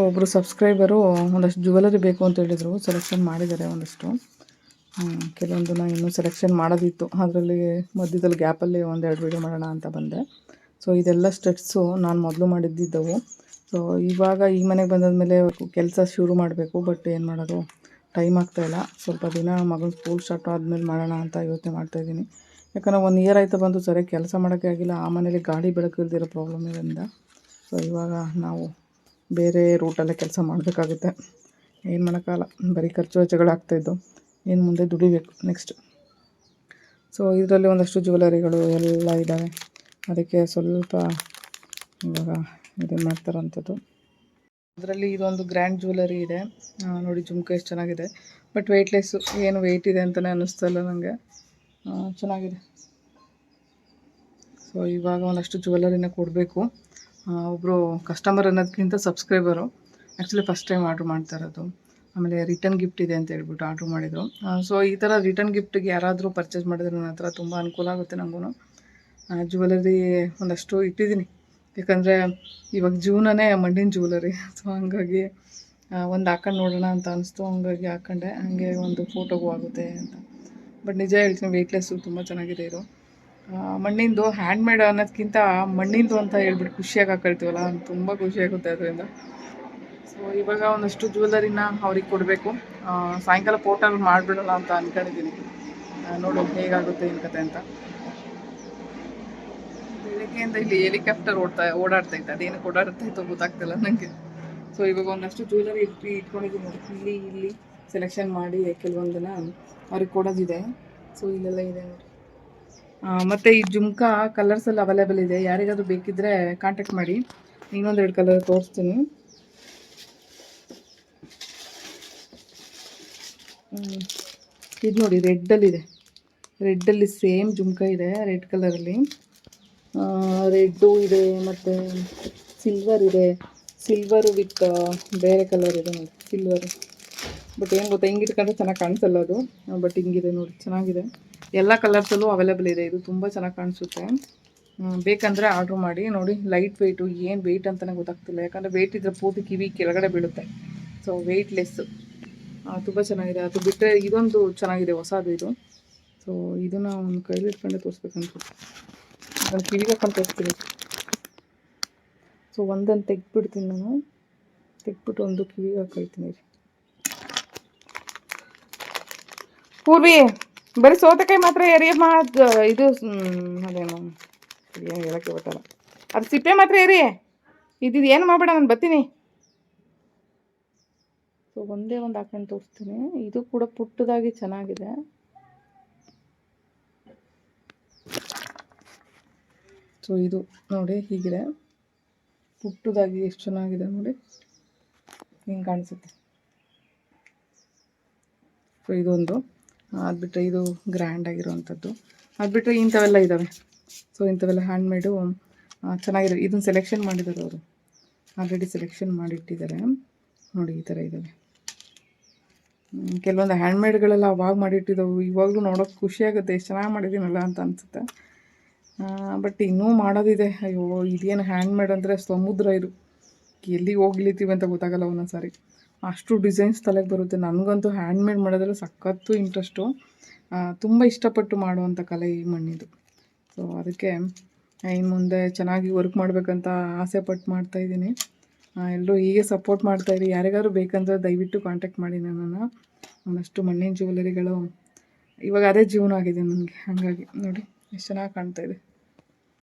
ಒಬ್ಬರು ಸಬ್ಸ್ಕ್ರೈಬರು ಒಂದಷ್ಟು ಜ್ಯುವೆಲರಿ ಬೇಕು ಅಂತ ಹೇಳಿದರು, ಸೆಲೆಕ್ಷನ್ ಮಾಡಿದ್ದಾರೆ ಒಂದಷ್ಟು. ಕೆಲವೊಂದು ನಾನು ಇನ್ನೂ ಸೆಲೆಕ್ಷನ್ ಮಾಡೋದಿತ್ತು, ಅದರಲ್ಲಿ ಮಧ್ಯದಲ್ಲಿ ಗ್ಯಾಪಲ್ಲಿ ಒಂದೆರಡು ವೀಡಿಯೋ ಮಾಡೋಣ ಅಂತ ಬಂದೆ. ಸೊ ಇದೆಲ್ಲ ಸ್ಟೆಟ್ಸು ನಾನು ಮೊದಲು ಮಾಡಿದ್ದಿದ್ದವು. ಸೊ ಇವಾಗ ಈ ಮನೆಗೆ ಬಂದಾದಮೇಲೆ ಕೆಲಸ ಶುರು ಮಾಡಬೇಕು, ಬಟ್ ಏನು ಮಾಡೋದು, ಟೈಮ್ ಆಗ್ತಾಯಿಲ್ಲ. ಸ್ವಲ್ಪ ದಿನ ಮಗನ ಸ್ಕೂಲ್ ಸ್ಟಾರ್ಟ್ ಆದಮೇಲೆ ಮಾಡೋಣ ಅಂತ ಯೋಚನೆ ಮಾಡ್ತಾಯಿದ್ದೀನಿ. ಯಾಕಂದರೆ 1 ಇಯರ್ ಆಯಿತು ಬಂದು ಸರಿಯಾಗಿ ಕೆಲಸ ಮಾಡೋಕ್ಕೆ ಆಗಿಲ್ಲ. ಆ ಮನೇಲಿ ಗಾಳಿ ಬೆಳಕು ಇಲ್ದಿರೋ ಪ್ರಾಬ್ಲಮ್ ಇರೋದ್ರಿಂದ ಸೊ ಇವಾಗ ನಾವು ಬೇರೆ ರೂಟಲ್ಲೇ ಕೆಲಸ ಮಾಡಬೇಕಾಗುತ್ತೆ. ಏನು ಮಾಡೋಕ್ಕಾಗಲ್ಲ, ಬರೀ ಖರ್ಚು ವೆಚ್ಚಗಳಾಗ್ತಾಯಿದ್ದು. ಏನು ಮುಂದೆ ದುಡಿಬೇಕು ನೆಕ್ಸ್ಟ್. ಸೊ ಇದರಲ್ಲಿ ಒಂದಷ್ಟು ಜ್ಯುವೆಲರಿಗಳು ಎಲ್ಲ ಇದ್ದಾವೆ, ಅದಕ್ಕೆ ಸ್ವಲ್ಪ ಇವಾಗ ಇದನ್ನು ಮಾಡ್ತಾರಂಥದ್ದು. ಅದರಲ್ಲಿ ಇದೊಂದು ಗ್ರ್ಯಾಂಡ್ ಜ್ಯುವೆಲರಿ ಇದೆ ನೋಡಿ, ಜುಮ್ಕ ಎಷ್ಟು ಚೆನ್ನಾಗಿದೆ. ಬಟ್ ವೆಯ್ಟ್ಲೆಸ್ಸು, ಏನು ವೆಯ್ಟ್ ಇದೆ ಅಂತಲೇ ಅನ್ನಿಸ್ತಲ್ಲ ನನಗೆ. ಚೆನ್ನಾಗಿದೆ. ಸೊ ಇವಾಗ ಒಂದಷ್ಟು ಜ್ಯುವೆಲರಿನ ಕೊಡಬೇಕು. ಒಬ್ಬರು ಕಸ್ಟಮರ್ ಅನ್ನೋದಕ್ಕಿಂತ subscriber, actually first time order ಮಾಡ್ತಾ ಇರೋದು. ಆಮೇಲೆ ರಿಟರ್ನ್ ಗಿಫ್ಟ್ ಇದೆ ಅಂತ ಹೇಳ್ಬಿಟ್ಟು ಆರ್ಡ್ರ್ ಮಾಡಿದರು. ಸೊ ಈ ಥರ ರಿಟರ್ನ್ ಗಿಫ್ಟಿಗೆ ಯಾರಾದರೂ ಪರ್ಚೇಸ್ ಮಾಡಿದ್ರೆ ನನ್ನ ಹತ್ರ ತುಂಬ ಅನುಕೂಲ ಆಗುತ್ತೆ ನನಗೂ. ಜ್ಯುವೆಲರಿ ಒಂದಷ್ಟು ಇಟ್ಟಿದ್ದೀನಿ, ಯಾಕಂದರೆ ಇವಾಗ ಜೀವನನೇ ಮಣ್ಣಿನ ಜ್ಯುವೆಲರಿ. ಸೊ ಹಂಗಾಗಿ ಒಂದು ಹಾಕೊಂಡು ನೋಡೋಣ ಅಂತ ಅನಿಸ್ತು, ಹಂಗಾಗಿ ಹಾಕ್ಕೊಂಡೆ. ಹಾಗೆ ಒಂದು ಫೋಟೋಗೂ ಆಗುತ್ತೆ ಅಂತ. ಬಟ್ ನಿಜ ಹೇಳ್ತೀನಿ, ವೆಯ್ಟ್ಲೆಸ್ಸು ತುಂಬ ಚೆನ್ನಾಗಿದೆ ಇದು. ಮಣ್ಣಿಂದು ಹ್ಯಾಂಡ್ಮೇಡ್ ಅನ್ನೋದಕ್ಕಿಂತ ಮಣ್ಣಿಂದು ಅಂತ ಹೇಳ್ಬಿಟ್ಟು ಖುಷಿಯಾಗಿ ಹಾಕೊಳ್ತೀವಲ್ಲ, ತುಂಬ ಖುಷಿಯಾಗುತ್ತೆ ಅದರಿಂದ. ಸೊ ಇವಾಗ ಒಂದಷ್ಟು ಜ್ಯುವೆಲರಿನ ಅವ್ರಿಗೆ ಕೊಡಬೇಕು. ಸಾಯಂಕಾಲ ಪೋರ್ಟಲ್ ಮಾಡಿಬಿಡೋಣ ಅಂತ ಅಂದ್ಕೊಂಡಿದ್ದೀನಿ. ನೋಡು ಹೇಗಾಗುತ್ತೆ ಏನು ಕತೆ ಅಂತ. ಬೆಳಗ್ಗೆಯಿಂದ ಇಲ್ಲಿ ಹೆಲಿಕಾಪ್ಟರ್ ಓಡಾಡ್ತಾ ಇತ್ತು, ಅದೇನಕ್ಕೆ ಓಡಾಡ್ತಾ ಇತ್ತು ಗೊತ್ತಾಗ್ತಿಲ್ಲ ನನಗೆ. ಸೊ ಇವಾಗ ಒಂದಷ್ಟು ಜ್ಯುವೆಲರಿ ಇಟ್ಕೊಂಡಿದ್ದೀನಿ ನೋಡಿ. ಇಲ್ಲಿ ಸೆಲೆಕ್ಷನ್ ಮಾಡಿ ಕೆಲವೊಂದನ್ನು ಅವ್ರಿಗೆ ಕೊಡೋದಿದೆ. ಸೊ ಇಲ್ಲೆಲ್ಲ ಇದೆ ನೋಡಿ. ಮತ್ತು ಈ ಜುಮ್ಕಾ ಕಲರ್ಸಲ್ಲಿ ಅವೈಲೇಬಲ್ ಇದೆ, ಯಾರಿಗಾದ್ರೂ ಬೇಕಿದ್ದರೆ ಕಾಂಟ್ಯಾಕ್ಟ್ ಮಾಡಿ. ಇನ್ನೊಂದೆರಡು ಕಲರ್ ತೋರಿಸ್ತೀನಿ. ಇದು ನೋಡಿ, ರೆಡ್ಡಲ್ಲಿದೆ. ರೆಡ್ಡಲ್ಲಿ ಸೇಮ್ ಜುಮ್ಕಾ ಇದೆ, ರೆಡ್ ಕಲರಲ್ಲಿ. ರೆಡ್ಡು ಇದೆ, ಮತ್ತು ಸಿಲ್ವರ್ ಇದೆ. ಸಿಲ್ವರು ವಿತ್ ಬೇರೆ ಕಲರ್ ಇದೆ ನೋಡಿ, ಸಿಲ್ವರು. ಬಟ್ ಏನು ಗೊತ್ತಾ, ಹಿಂಗೆ ಇಟ್ಕೊಂಡ್ರೆ ಚೆನ್ನಾಗಿ ಕಾಣಿಸಲ್ಲ ಅದು. ಬಟ್ ಹಿಂಗಿದೆ ನೋಡಿ, ಚೆನ್ನಾಗಿದೆ. ಎಲ್ಲ ಕಲರ್ಸಲ್ಲೂ ಅವೈಲೇಬಲ್ ಇದೆ. ಇದು ತುಂಬ ಚೆನ್ನಾಗಿ ಕಾಣಿಸುತ್ತೆ. ಬೇಕಂದರೆ ಆರ್ಡ್ರ್ ಮಾಡಿ ನೋಡಿ. ಲೈಟ್ ವೆಯ್ಟು, ಏನು ವೆಯ್ಟ್ ಅಂತಲೇ ಗೊತ್ತಾಗ್ತಿಲ್ಲ, ಯಾಕಂದರೆ ವೆಯ್ಟ್ ಇದ್ದರೆ ಪೂರ್ತಿ ಕಿವಿ ಕೆಳಗಡೆ ಬೀಳುತ್ತೆ. ಸೊ ವೆಯ್ಟ್ಲೆಸ್ಸು ತುಂಬ ಚೆನ್ನಾಗಿದೆ. ಅದು ಬಿಟ್ಟರೆ ಇದೊಂದು ಚೆನ್ನಾಗಿದೆ, ಹೊಸದು ಇದು. ಸೊ ಇದನ್ನು ಒಂದು ಕೈಲಿ ಇಟ್ಕೊಂಡೆ ತೋರಿಸ್ಬೇಕು ಅನ್ಸುತ್ತೆ. ನಾನು ಕಿವಿಗೆ ಹಾಕೊಂಡು ತೋರಿಸ್ತೀನಿ. ಸೊ ಒಂದನ್ನು ತೆಗ್ದುಬಿಡ್ತೀನಿ ನಾನು, ತೆಗ್ದುಬಿಟ್ಟು ಒಂದು ಕಿವಿಗೆ ಹಾಕೊಳ್ತೀನಿ. ಪೂರ್ವಿ ಬರೀ ಸೌತೆಕಾಯಿ ಮಾತ್ರ ಎರಿಯಮ್ಮ. ಇದು ಅದೇನು ಏನು ಹೇಳೋಕ್ಕೆ ಗೊತ್ತಲ್ಲ, ಅದು ಸಿಪ್ಪೆ ಮಾತ್ರ ಎರಿ. ಇದು ಏನು ಮಾಡಬೇಡ, ನಾನು ಬರ್ತೀನಿ. ಸೊ ಒಂದೇ ಒಂದು ಹಾಕೊಂಡು ತೋರಿಸ್ತೀನಿ. ಇದು ಕೂಡ ಪುಟ್ಟದಾಗಿ ಚೆನ್ನಾಗಿದೆ. ಸೊ ಇದು ನೋಡಿ ಹೀಗಿದೆ, ಪುಟ್ಟದಾಗಿ ಎಷ್ಟು ಚೆನ್ನಾಗಿದೆ ನೋಡಿ, ಹಿಂಗೆ ಕಾಣಿಸುತ್ತೆ. ಸೊ ಇದೊಂದು, ಅದು ಬಿಟ್ಟರೆ ಇದು ಗ್ರ್ಯಾಂಡ್ ಆಗಿರೋವಂಥದ್ದು. ಅದು ಬಿಟ್ಟರೆ ಇಂಥವೆಲ್ಲ ಇದ್ದಾವೆ. ಸೊ ಇಂಥವೆಲ್ಲ ಹ್ಯಾಂಡ್ಮೇಡು ಚೆನ್ನಾಗಿದೆ. ಇದನ್ನು ಸೆಲೆಕ್ಷನ್ ಮಾಡಿದ್ದಾರೆ ಅವರು, ಆಲ್ರೆಡಿ ಸೆಲೆಕ್ಷನ್ ಮಾಡಿಟ್ಟಿದ್ದಾರೆ ನೋಡಿ. ಈ ಥರ ಇದ್ದಾವೆ ಕೆಲವೊಂದು ಹ್ಯಾಂಡ್ಮೇಡ್ಗಳೆಲ್ಲ ಅವಾಗ ಮಾಡಿಟ್ಟಿದ್ದವು. ಇವಾಗಲೂ ನೋಡೋಕ್ಕೆ ಖುಷಿಯಾಗುತ್ತೆ, ಎಷ್ಟು ಚೆನ್ನಾಗಿ ಮಾಡಿದ್ದೀನಲ್ಲ ಅಂತ ಅನಿಸುತ್ತೆ. ಬಟ್ ಇನ್ನೂ ಮಾಡೋದಿದೆ. ಅಯ್ಯೋ, ಇದೇನು ಹ್ಯಾಂಡ್ಮೇಡ್ ಅಂದರೆ ಸಮುದ್ರ ಇದು, ಎಲ್ಲಿಗೆ ಹೋಗ್ಲಿತ್ತೀವಿ ಅಂತ ಗೊತ್ತಾಗಲ್ಲ ಒಂದೊಂದು ಸಾರಿ. ಅಷ್ಟು ಡಿಸೈನ್ಸ್ ತಲೆಗೆ ಬರುತ್ತೆ. ನನಗಂತೂ ಹ್ಯಾಂಡ್ಮೇಡ್ ಮಾಡೋದ್ರಲ್ಲಿ ಸಖತ್ತು ಇಂಟ್ರೆಸ್ಟು, ತುಂಬ ಇಷ್ಟಪಟ್ಟು ಮಾಡುವಂಥ ಕಲೆ ಈ ಮಣ್ಣಿದು. ಸೊ ಅದಕ್ಕೆ ಇನ್ನು ಮುಂದೆ ಚೆನ್ನಾಗಿ ವರ್ಕ್ ಮಾಡಬೇಕಂತ ಆಸೆ ಪಟ್ಟು ಮಾಡ್ತಾಯಿದ್ದೀನಿ. ಎಲ್ಲರೂ ಹೀಗೆ ಸಪೋರ್ಟ್ ಮಾಡ್ತಾಯಿರಿ. ಯಾರಿಗಾದ್ರೂ ಬೇಕಂದ್ರೆ ದಯವಿಟ್ಟು ಕಾಂಟ್ಯಾಕ್ಟ್ ಮಾಡಿ ನನ್ನನ್ನು. ಒಂದಷ್ಟು ಮಣ್ಣಿನ ಜ್ಯುವೆಲರಿಗಳು ಇವಾಗ ಅದೇ ಜೀವನ ಆಗಿದೆ ನನಗೆ. ಹಾಗಾಗಿ ನೋಡಿ ಎಷ್ಟು ಚೆನ್ನಾಗಿ ಕಾಣ್ತಾಯಿದೆ.